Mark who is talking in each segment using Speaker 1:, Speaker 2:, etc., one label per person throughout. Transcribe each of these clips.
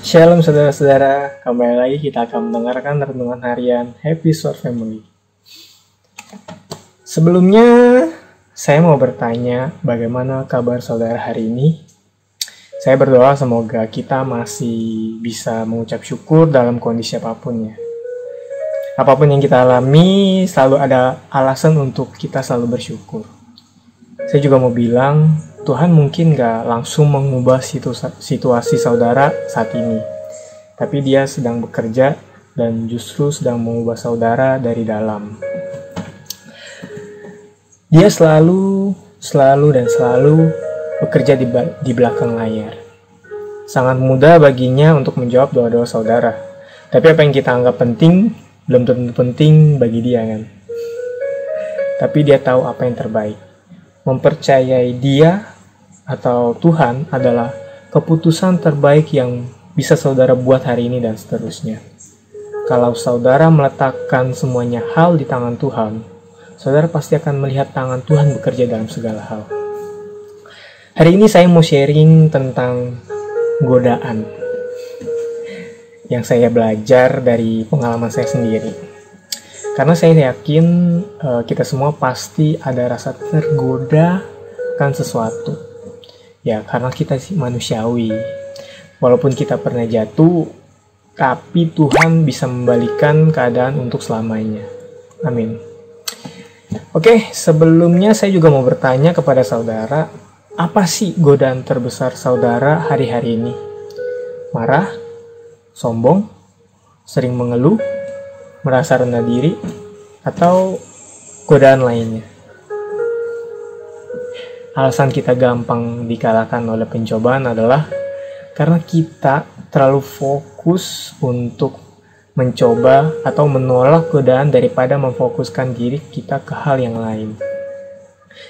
Speaker 1: Shalom saudara-saudara, kembali lagi kita akan mendengarkan renungan harian Happy Short Family. Sebelumnya, saya mau bertanya bagaimana kabar saudara hari ini? Saya berdoa semoga kita masih bisa mengucap syukur dalam kondisi apapun ya. Apapun yang kita alami, selalu ada alasan untuk kita selalu bersyukur. Saya juga mau bilang, Tuhan mungkin gak langsung mengubah situasi saudara saat ini. Tapi dia sedang bekerja dan justru sedang mengubah saudara dari dalam. Dia selalu bekerja di belakang layar. Sangat mudah baginya untuk menjawab doa-doa saudara. Tapi apa yang kita anggap penting, belum tentu penting bagi dia kan. Tapi dia tahu apa yang terbaik. Mempercayai dia atau Tuhan adalah keputusan terbaik yang bisa saudara buat hari ini dan seterusnya. Kalau saudara meletakkan semuanya hal di tangan Tuhan, saudara pasti akan melihat tangan Tuhan bekerja dalam segala hal. Hari ini saya mau sharing tentang godaan yang saya belajar dari pengalaman saya sendiri. Karena saya yakin kita semua pasti ada rasa tergoda akan sesuatu. Ya, karena kita manusiawi. Walaupun kita pernah jatuh, tapi Tuhan bisa membalikan keadaan untuk selamanya. Amin. Oke, sebelumnya saya juga mau bertanya kepada saudara, apa sih godaan terbesar saudara hari-hari ini? Marah? Sombong? Sering mengeluh? Merasa rendah diri? Atau godaan lainnya? Alasan kita gampang dikalahkan oleh pencobaan adalah karena kita terlalu fokus untuk mencoba atau menolak godaan daripada memfokuskan diri kita ke hal yang lain.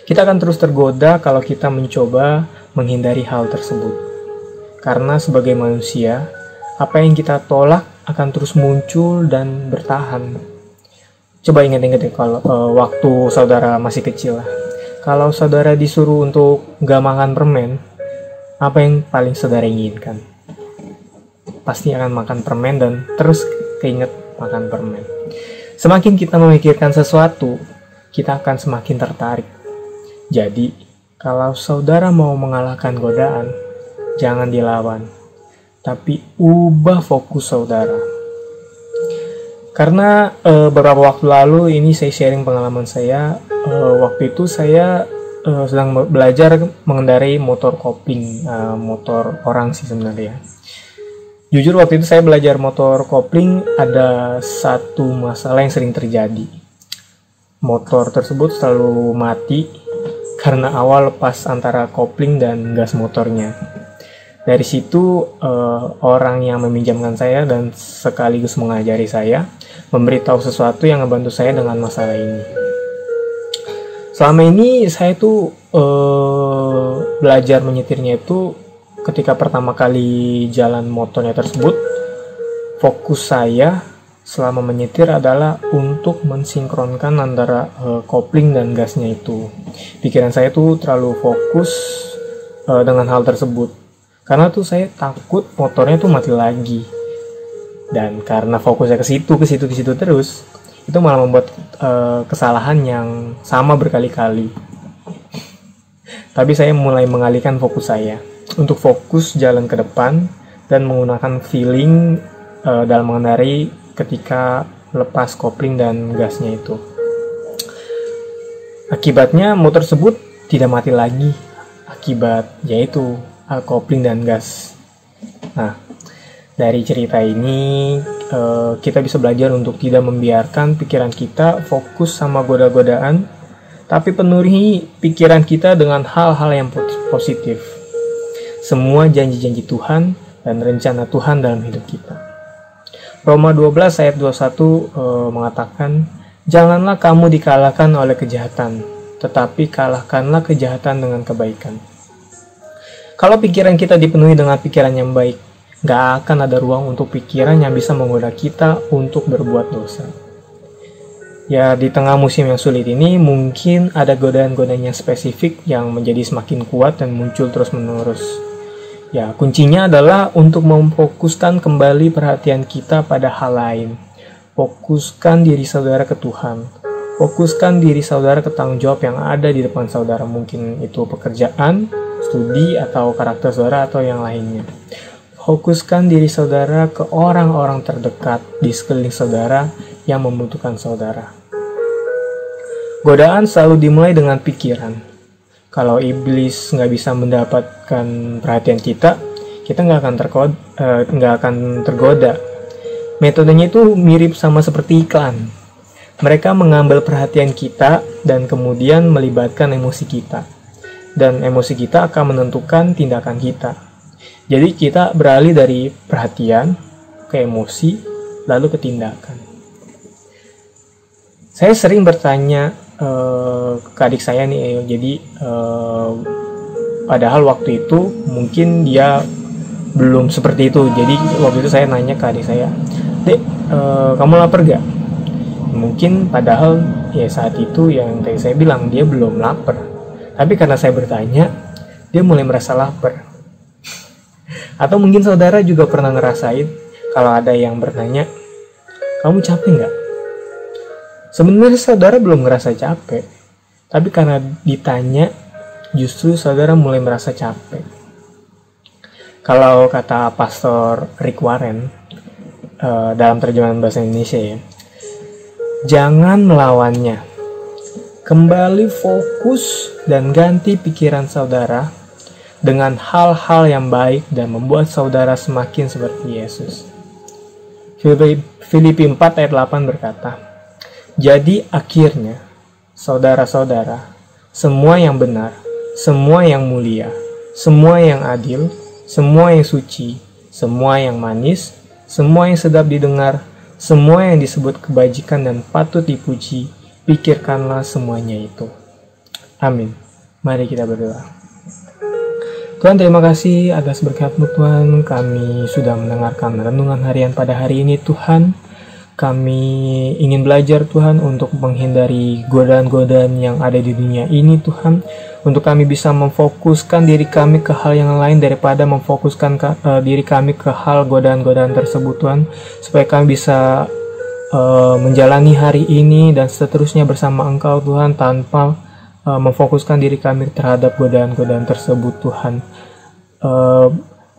Speaker 1: Kita akan terus tergoda kalau kita mencoba menghindari hal tersebut. Karena sebagai manusia, apa yang kita tolak akan terus muncul dan bertahan. Coba ingat-ingat ya kalau waktu saudara masih kecil lah. Kalau saudara disuruh untuk gak makan permen, apa yang paling saudara inginkan? Pasti akan makan permen dan terus keinget makan permen. Semakin kita memikirkan sesuatu, kita akan semakin tertarik. Jadi, kalau saudara mau mengalahkan godaan, jangan dilawan, tapi ubah fokus saudara. Karena beberapa waktu lalu ini saya sharing pengalaman saya. Waktu itu saya sedang belajar mengendarai motor kopling, motor orang sih sebenarnya. Jujur waktu itu saya belajar motor kopling, ada satu masalah yang sering terjadi. Motor tersebut selalu mati karena awal lepas antara kopling dan gas motornya. Dari situ orang yang meminjamkan saya dan sekaligus mengajari saya memberitahu sesuatu yang membantu saya dengan masalah ini. Selama ini saya tuh belajar menyetirnya itu ketika pertama kali jalan motornya tersebut, fokus saya selama menyetir adalah untuk mensinkronkan antara kopling dan gasnya itu. Pikiran saya tuh terlalu fokus dengan hal tersebut. Karena tuh saya takut motornya tuh mati lagi. Dan karena fokusnya ke situ terus, itu malah membuat kesalahan yang sama berkali-kali. Tapi saya mulai mengalihkan fokus saya untuk fokus jalan ke depan dan menggunakan feeling dalam mengendarai ketika lepas kopling dan gasnya itu. Akibatnya motor tersebut tidak mati lagi akibat yaitu kopling dan gas. Nah, dari cerita ini kita bisa belajar untuk tidak membiarkan pikiran kita fokus sama goda-godaan, tapi penuhi pikiran kita dengan hal-hal yang positif. Semua janji-janji Tuhan dan rencana Tuhan dalam hidup kita. Roma 12 ayat 21 mengatakan, "Janganlah kamu dikalahkan oleh kejahatan, tetapi kalahkanlah kejahatan dengan kebaikan." Kalau pikiran kita dipenuhi dengan pikiran yang baik, gak akan ada ruang untuk pikiran yang bisa menggoda kita untuk berbuat dosa. Ya, di tengah musim yang sulit ini, mungkin ada godaan-godaan yang spesifik yang menjadi semakin kuat dan muncul terus-menerus. Ya, kuncinya adalah untuk memfokuskan kembali perhatian kita pada hal lain. Fokuskan diri saudara ke Tuhan. Fokuskan diri saudara ke tanggung jawab yang ada di depan saudara. Mungkin itu pekerjaan, studi, atau karakter saudara, atau yang lainnya. Fokuskan diri saudara ke orang-orang terdekat di sekeliling saudara yang membutuhkan saudara. Godaan selalu dimulai dengan pikiran. Kalau iblis nggak bisa mendapatkan perhatian kita nggak akan tergoda. Metodenya itu mirip sama seperti iklan. Mereka mengambil perhatian kita dan kemudian melibatkan emosi kita. Dan emosi kita akan menentukan tindakan kita. Jadi kita beralih dari perhatian ke emosi, lalu ke tindakan. Saya sering bertanya ke adik saya nih, jadi padahal waktu itu mungkin dia belum seperti itu. Jadi waktu itu saya nanya ke adik saya, "Dek, kamu lapar gak?" Mungkin padahal ya saat itu yang tadi saya bilang dia belum lapar. Tapi karena saya bertanya, dia mulai merasa lapar. Atau mungkin saudara juga pernah ngerasain kalau ada yang bertanya, "Kamu capek gak?" Sebenarnya saudara belum ngerasa capek, tapi karena ditanya, justru saudara mulai merasa capek. Kalau kata Pastor Rick Warren, dalam terjemahan bahasa Indonesia ya, jangan melawannya. Kembali fokus dan ganti pikiran saudara dengan hal-hal yang baik dan membuat saudara semakin seperti Yesus. Filipi 4 ayat 8 berkata, "Jadi akhirnya, saudara-saudara, semua yang benar, semua yang mulia, semua yang adil, semua yang suci, semua yang manis, semua yang sedap didengar, semua yang disebut kebajikan dan patut dipuji, pikirkanlah semuanya itu." Amin. Mari kita berdoa. Tuhan, terima kasih atas berkat-Mu Tuhan. Kami sudah mendengarkan renungan harian pada hari ini Tuhan. Kami ingin belajar Tuhan untuk menghindari godaan-godaan yang ada di dunia ini Tuhan. Untuk kami bisa memfokuskan diri kami ke hal yang lain daripada memfokuskan diri kami ke hal godaan-godaan tersebut Tuhan. Supaya kami bisa menjalani hari ini dan seterusnya bersama Engkau Tuhan tanpa memfokuskan diri kami terhadap godaan-godaan tersebut Tuhan.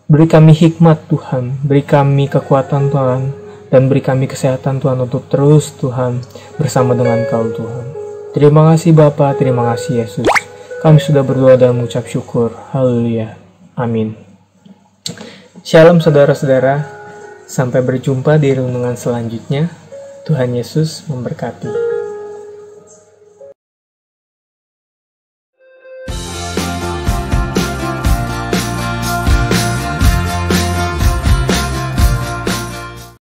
Speaker 1: Beri kami hikmat Tuhan, beri kami kekuatan Tuhan, dan beri kami kesehatan Tuhan untuk terus Tuhan bersama dengan Kau Tuhan. Terima kasih Bapa, terima kasih Yesus. Kami sudah berdoa dan mengucap syukur. Haleluya. Amin. Shalom saudara-saudara. Sampai berjumpa di renungan selanjutnya. Tuhan Yesus memberkati.